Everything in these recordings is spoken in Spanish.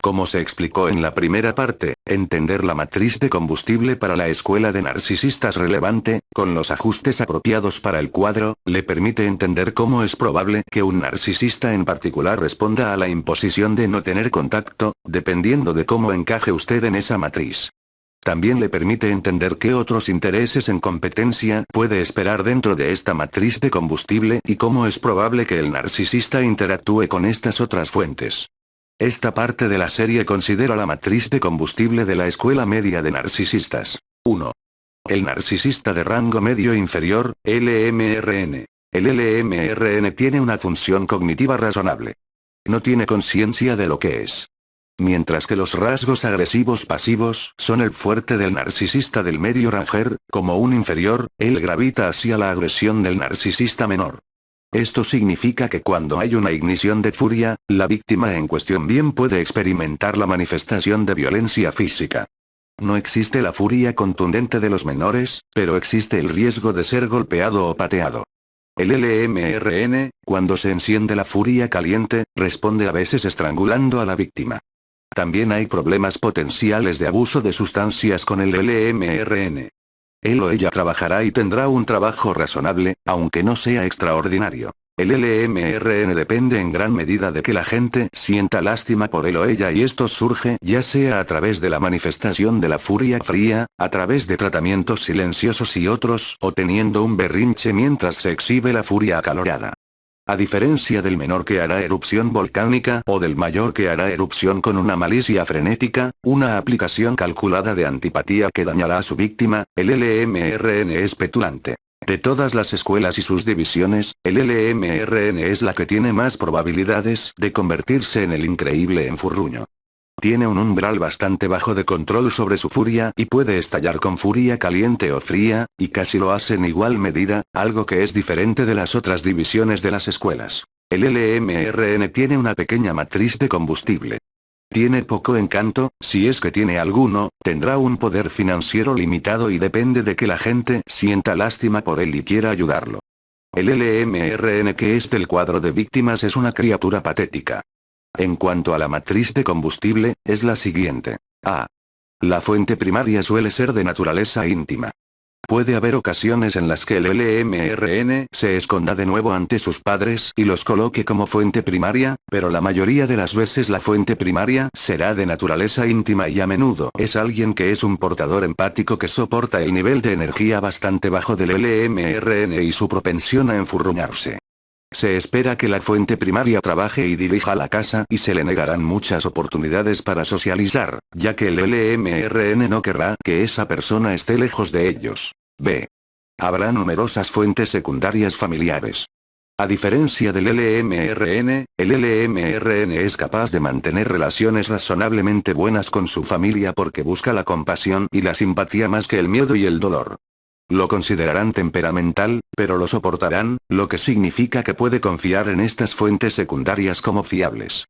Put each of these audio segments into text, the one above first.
Como se explicó en la primera parte, entender la matriz de combustible para la escuela de narcisistas relevante, con los ajustes apropiados para el cuadro, le permite entender cómo es probable que un narcisista en particular responda a la imposición de no tener contacto, dependiendo de cómo encaje usted en esa matriz. También le permite entender qué otros intereses en competencia puede esperar dentro de esta matriz de combustible y cómo es probable que el narcisista interactúe con estas otras fuentes. Esta parte de la serie considera la matriz de combustible de la escuela media de narcisistas. 1. El narcisista de rango medio inferior, LMRN. El LMRN tiene una función cognitiva razonable. No tiene conciencia de lo que es. Mientras que los rasgos agresivos pasivos son el fuerte del narcisista del medio ranger, como un inferior, él gravita hacia la agresión del narcisista menor. Esto significa que cuando hay una ignición de furia, la víctima en cuestión bien puede experimentar la manifestación de violencia física. No existe la furia contundente de los menores, pero existe el riesgo de ser golpeado o pateado. El LMRN, cuando se enciende la furia caliente, responde a veces estrangulando a la víctima. También hay problemas potenciales de abuso de sustancias con el LMRN. Él o ella trabajará y tendrá un trabajo razonable, aunque no sea extraordinario. El LMRN depende en gran medida de que la gente sienta lástima por él o ella y esto surge ya sea a través de la manifestación de la furia fría, a través de tratamientos silenciosos y otros, o teniendo un berrinche mientras se exhibe la furia acalorada. A diferencia del menor que hará erupción volcánica o del mayor que hará erupción con una malicia frenética, una aplicación calculada de antipatía que dañará a su víctima, el LMRN es petulante. De todas las escuelas y sus divisiones, el LMRN es la que tiene más probabilidades de convertirse en el increíble enfurruño. Tiene un umbral bastante bajo de control sobre su furia y puede estallar con furia caliente o fría, y casi lo hace en igual medida, algo que es diferente de las otras divisiones de las escuelas. El LMRN tiene una pequeña matriz de combustible. Tiene poco encanto, si es que tiene alguno, tendrá un poder financiero limitado y depende de que la gente sienta lástima por él y quiera ayudarlo. El LMRN que es del cuadro de víctimas es una criatura patética. En cuanto a la matriz de combustible, es la siguiente. A. La fuente primaria suele ser de naturaleza íntima. Puede haber ocasiones en las que el LMRN se esconda de nuevo ante sus padres y los coloque como fuente primaria, pero la mayoría de las veces la fuente primaria será de naturaleza íntima y a menudo es alguien que es un portador empático que soporta el nivel de energía bastante bajo del LMRN y su propensión a enfurruñarse. Se espera que la fuente primaria trabaje y dirija la casa y se le negarán muchas oportunidades para socializar, ya que el LMRN no querrá que esa persona esté lejos de ellos. B. Habrá numerosas fuentes secundarias familiares. A diferencia del LMRN, el LMRN es capaz de mantener relaciones razonablemente buenas con su familia porque busca la compasión y la simpatía más que el miedo y el dolor. Lo considerarán temperamental, pero lo soportarán, lo que significa que puede confiar en estas fuentes secundarias como fiables.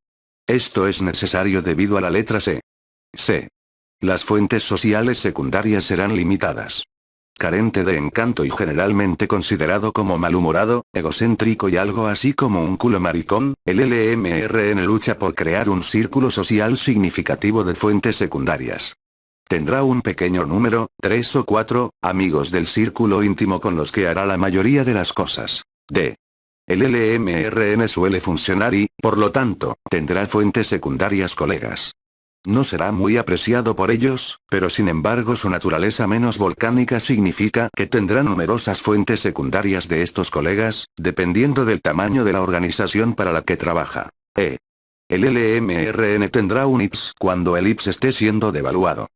Esto es necesario debido a la letra C. C. Las fuentes sociales secundarias serán limitadas. Carente de encanto y generalmente considerado como malhumorado, egocéntrico y algo así como un culo maricón, el LMRN lucha por crear un círculo social significativo de fuentes secundarias. Tendrá un pequeño número, 3 o 4, amigos del círculo íntimo con los que hará la mayoría de las cosas. D. El LMRN suele funcionar y, por lo tanto, tendrá fuentes secundarias colegas. No será muy apreciado por ellos, pero sin embargo su naturaleza menos volcánica significa que tendrá numerosas fuentes secundarias de estos colegas, dependiendo del tamaño de la organización para la que trabaja. E. El LMRN tendrá un IPS cuando el IPS esté siendo devaluado.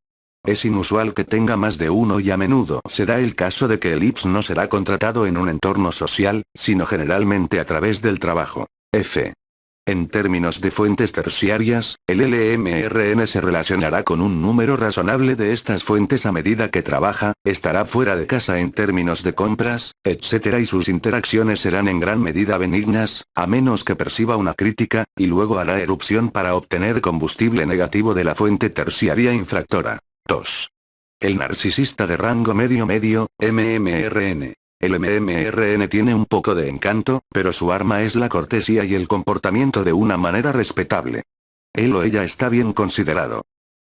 Es inusual que tenga más de uno y a menudo se da el caso de que el IPS no será contratado en un entorno social, sino generalmente a través del trabajo. F. En términos de fuentes terciarias, el LMRN se relacionará con un número razonable de estas fuentes a medida que trabaja, estará fuera de casa en términos de compras, etc. y sus interacciones serán en gran medida benignas, a menos que perciba una crítica, y luego hará erupción para obtener combustible negativo de la fuente terciaria infractora. 2. El narcisista de rango medio-medio, MMRN. El MMRN tiene un poco de encanto, pero su arma es la cortesía y el comportamiento de una manera respetable. Él o ella está bien considerado.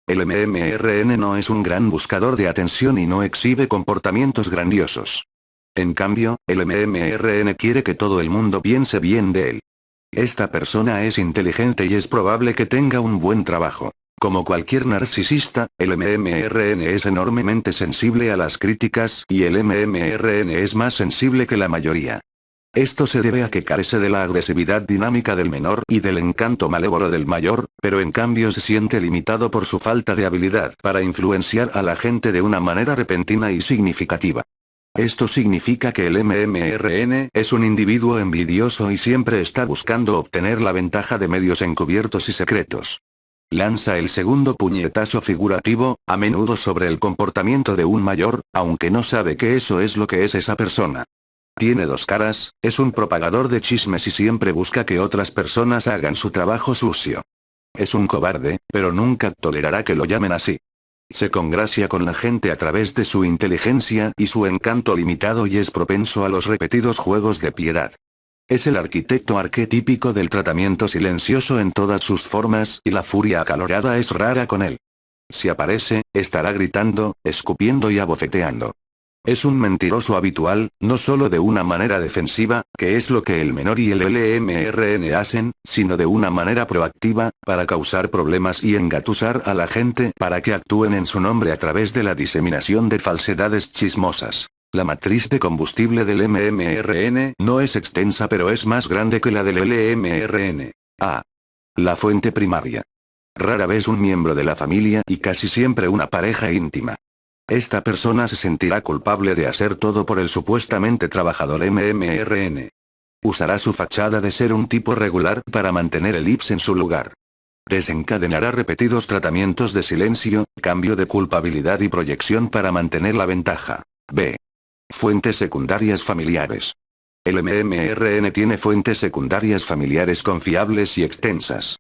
El MMRN no es un gran buscador de atención y no exhibe comportamientos grandiosos. En cambio, el MMRN quiere que todo el mundo piense bien de él. Esta persona es inteligente y es probable que tenga un buen trabajo. Como cualquier narcisista, el MMRN es enormemente sensible a las críticas y el MMRN es más sensible que la mayoría. Esto se debe a que carece de la agresividad dinámica del menor y del encanto malévolo del mayor, pero en cambio se siente limitado por su falta de habilidad para influenciar a la gente de una manera repentina y significativa. Esto significa que el MMRN es un individuo envidioso y siempre está buscando obtener la ventaja de medios encubiertos y secretos. Lanza el segundo puñetazo figurativo, a menudo sobre el comportamiento de un mayor, aunque no sabe que eso es lo que es esa persona. Tiene dos caras, es un propagador de chismes y siempre busca que otras personas hagan su trabajo sucio. Es un cobarde, pero nunca tolerará que lo llamen así. Se congracia con la gente a través de su inteligencia y su encanto limitado y es propenso a los repetidos juegos de piedad. Es el arquitecto arquetípico del tratamiento silencioso en todas sus formas y la furia acalorada es rara con él. Si aparece, estará gritando, escupiendo y abofeteando. Es un mentiroso habitual, no solo de una manera defensiva, que es lo que el menor y el LMRN hacen, sino de una manera proactiva, para causar problemas y engatusar a la gente para que actúen en su nombre a través de la diseminación de falsedades chismosas. La matriz de combustible del MMRN no es extensa pero es más grande que la del LMRN. A. La fuente primaria. Rara vez un miembro de la familia y casi siempre una pareja íntima. Esta persona se sentirá culpable de hacer todo por el supuestamente trabajador MMRN. Usará su fachada de ser un tipo regular para mantener el IPS en su lugar. Desencadenará repetidos tratamientos de silencio, cambio de culpabilidad y proyección para mantener la ventaja. B. Fuentes secundarias familiares. El MMRN tiene fuentes secundarias familiares confiables y extensas.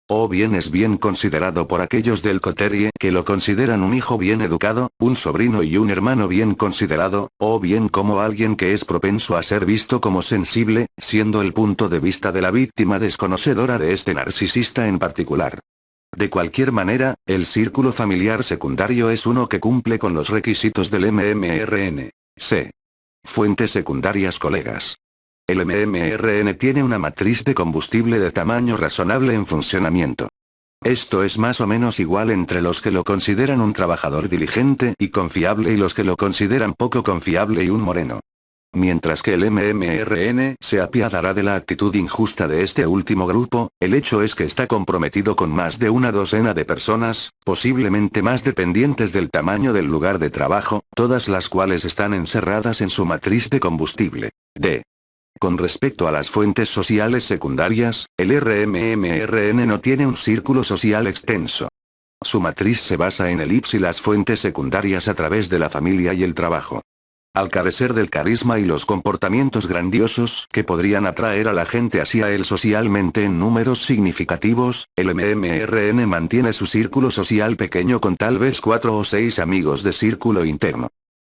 O bien es bien considerado por aquellos del coterie que lo consideran un hijo bien educado, un sobrino y un hermano bien considerado, o bien como alguien que es propenso a ser visto como sensible, siendo el punto de vista de la víctima desconocedora de este narcisista en particular. De cualquier manera, el círculo familiar secundario es uno que cumple con los requisitos del MMRN. C. Fuentes secundarias colegas. El MMRN tiene una matriz de combustible de tamaño razonable en funcionamiento. Esto es más o menos igual entre los que lo consideran un trabajador diligente y confiable y los que lo consideran poco confiable y un moreno. Mientras que el MMRN se apiadará de la actitud injusta de este último grupo, el hecho es que está comprometido con más de una docena de personas, posiblemente más dependientes del tamaño del lugar de trabajo, todas las cuales están encerradas en su matriz de combustible. D. Con respecto a las fuentes sociales secundarias, el RMMRN no tiene un círculo social extenso. Su matriz se basa en el IPS y las fuentes secundarias a través de la familia y el trabajo. Al carecer del carisma y los comportamientos grandiosos que podrían atraer a la gente hacia él socialmente en números significativos, el MMRN mantiene su círculo social pequeño con tal vez 4 o 6 amigos de círculo interno.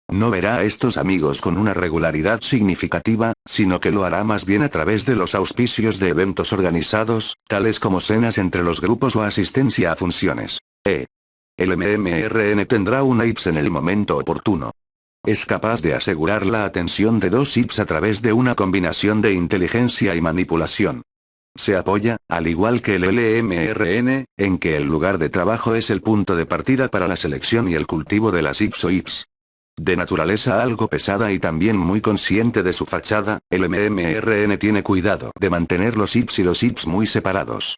No verá a estos amigos con una regularidad significativa, sino que lo hará más bien a través de los auspicios de eventos organizados, tales como cenas entre los grupos o asistencia a funciones. El MMRN tendrá una IPS en el momento oportuno. Es capaz de asegurar la atención de dos IPS a través de una combinación de inteligencia y manipulación. Se apoya, al igual que el LMRN, en que el lugar de trabajo es el punto de partida para la selección y el cultivo de las IPS o IPS. De naturaleza algo pesada y también muy consciente de su fachada, el MMRN tiene cuidado de mantener los IPS y los IPS muy separados.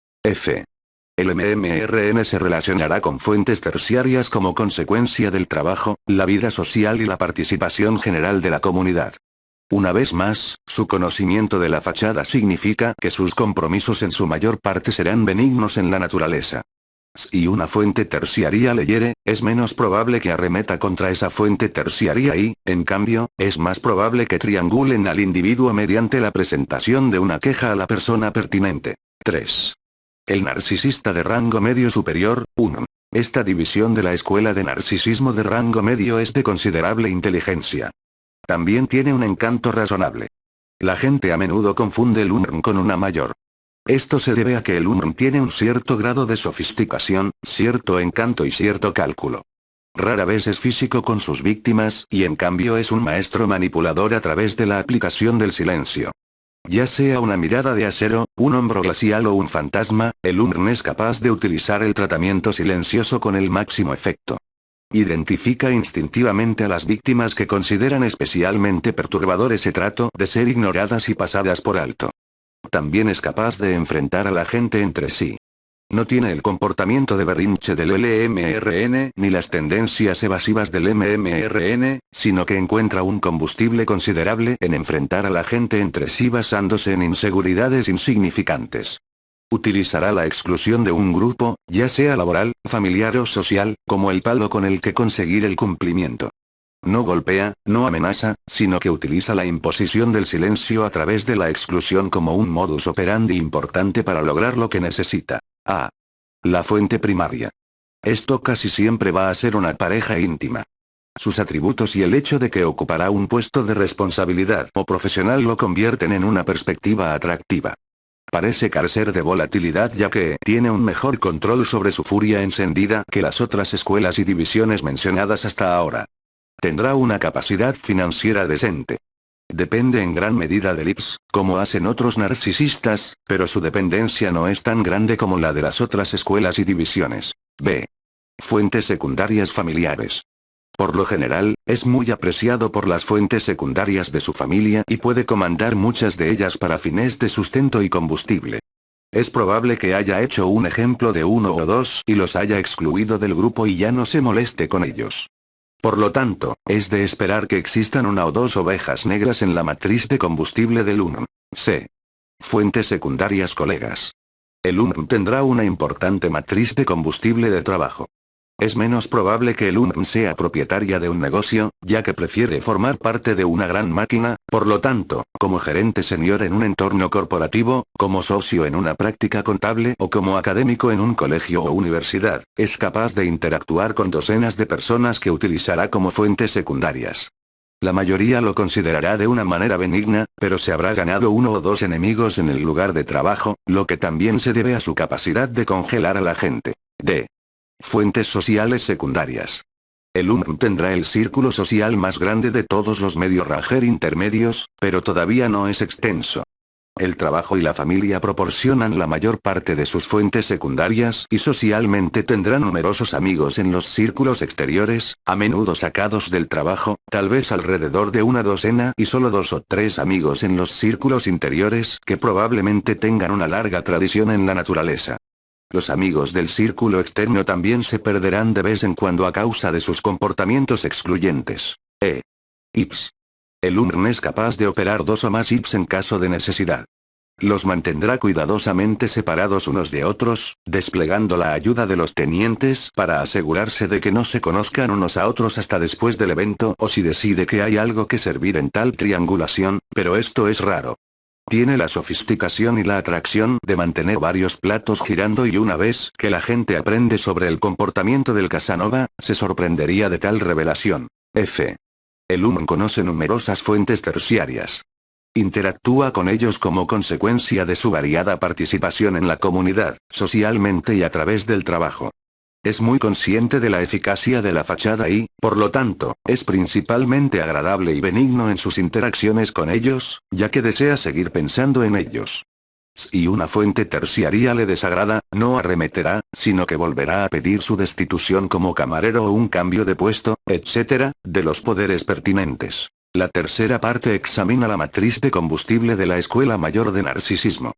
El MMRN se relacionará con fuentes terciarias como consecuencia del trabajo, la vida social y la participación general de la comunidad. Una vez más, su conocimiento de la fachada significa que sus compromisos en su mayor parte serán benignos en la naturaleza. Si una fuente terciaria le hiere, es menos probable que arremeta contra esa fuente terciaria y, en cambio, es más probable que triangulen al individuo mediante la presentación de una queja a la persona pertinente. 3. El narcisista de rango medio superior, 1. Esta división de la escuela de narcisismo de rango medio es de considerable inteligencia. También tiene un encanto razonable. La gente a menudo confunde el UNR con una mayor. Esto se debe a que el UNM tiene un cierto grado de sofisticación, cierto encanto y cierto cálculo. Rara vez es físico con sus víctimas y en cambio es un maestro manipulador a través de la aplicación del silencio. Ya sea una mirada de acero, un hombro glacial o un fantasma, el UNM es capaz de utilizar el tratamiento silencioso con el máximo efecto. Identifica instintivamente a las víctimas que consideran especialmente perturbador ese trato de ser ignoradas y pasadas por alto. También es capaz de enfrentar a la gente entre sí. No tiene el comportamiento de berrinche del LMRN ni las tendencias evasivas del MMRN, sino que encuentra un combustible considerable en enfrentar a la gente entre sí basándose en inseguridades insignificantes. Utilizará la exclusión de un grupo, ya sea laboral, familiar o social, como el palo con el que conseguir el cumplimiento. No golpea, no amenaza, sino que utiliza la imposición del silencio a través de la exclusión como un modus operandi importante para lograr lo que necesita. A. La fuente primaria. Esto casi siempre va a ser una pareja íntima. Sus atributos y el hecho de que ocupará un puesto de responsabilidad o profesional lo convierten en una perspectiva atractiva. Parece carecer de volatilidad ya que tiene un mejor control sobre su furia encendida que las otras escuelas y divisiones mencionadas hasta ahora. Tendrá una capacidad financiera decente. Depende en gran medida del IPS, como hacen otros narcisistas, pero su dependencia no es tan grande como la de las otras escuelas y divisiones. B. Fuentes secundarias familiares. Por lo general, es muy apreciado por las fuentes secundarias de su familia y puede comandar muchas de ellas para fines de sustento y combustible. Es probable que haya hecho un ejemplo de uno o dos y los haya excluido del grupo y ya no se moleste con ellos. Por lo tanto, es de esperar que existan una o dos ovejas negras en la matriz de combustible del UNM. C. Fuentes secundarias colegas. El UNM tendrá una importante matriz de combustible de trabajo. Es menos probable que el UNM sea propietaria de un negocio, ya que prefiere formar parte de una gran máquina, por lo tanto, como gerente senior en un entorno corporativo, como socio en una práctica contable o como académico en un colegio o universidad, es capaz de interactuar con docenas de personas que utilizará como fuentes secundarias. La mayoría lo considerará de una manera benigna, pero se habrá ganado uno o dos enemigos en el lugar de trabajo, lo que también se debe a su capacidad de congelar a la gente. D. Fuentes sociales secundarias. El UNM tendrá el círculo social más grande de todos los medio ranger intermedios, pero todavía no es extenso. El trabajo y la familia proporcionan la mayor parte de sus fuentes secundarias y socialmente tendrá numerosos amigos en los círculos exteriores, a menudo sacados del trabajo, tal vez alrededor de una docena y solo 2 o 3 amigos en los círculos interiores que probablemente tengan una larga tradición en la naturaleza. Los amigos del círculo externo también se perderán de vez en cuando a causa de sus comportamientos excluyentes. IPS. El UNM es capaz de operar 2 o más IPS en caso de necesidad. Los mantendrá cuidadosamente separados unos de otros, desplegando la ayuda de los tenientes para asegurarse de que no se conozcan unos a otros hasta después del evento o si decide que hay algo que servir en tal triangulación, pero esto es raro. Tiene la sofisticación y la atracción de mantener varios platos girando y una vez que la gente aprende sobre el comportamiento del Casanova, se sorprendería de tal revelación. F. El UNM conoce numerosas fuentes terciarias. Interactúa con ellos como consecuencia de su variada participación en la comunidad, socialmente y a través del trabajo. Es muy consciente de la eficacia de la fachada y, por lo tanto, es principalmente agradable y benigno en sus interacciones con ellos, ya que desea seguir pensando en ellos. Si una fuente terciaria le desagrada, no arremeterá, sino que volverá a pedir su destitución como camarero o un cambio de puesto, etc., de los poderes pertinentes. La tercera parte examina la matriz de combustible de la Escuela Mayor de Narcisismo.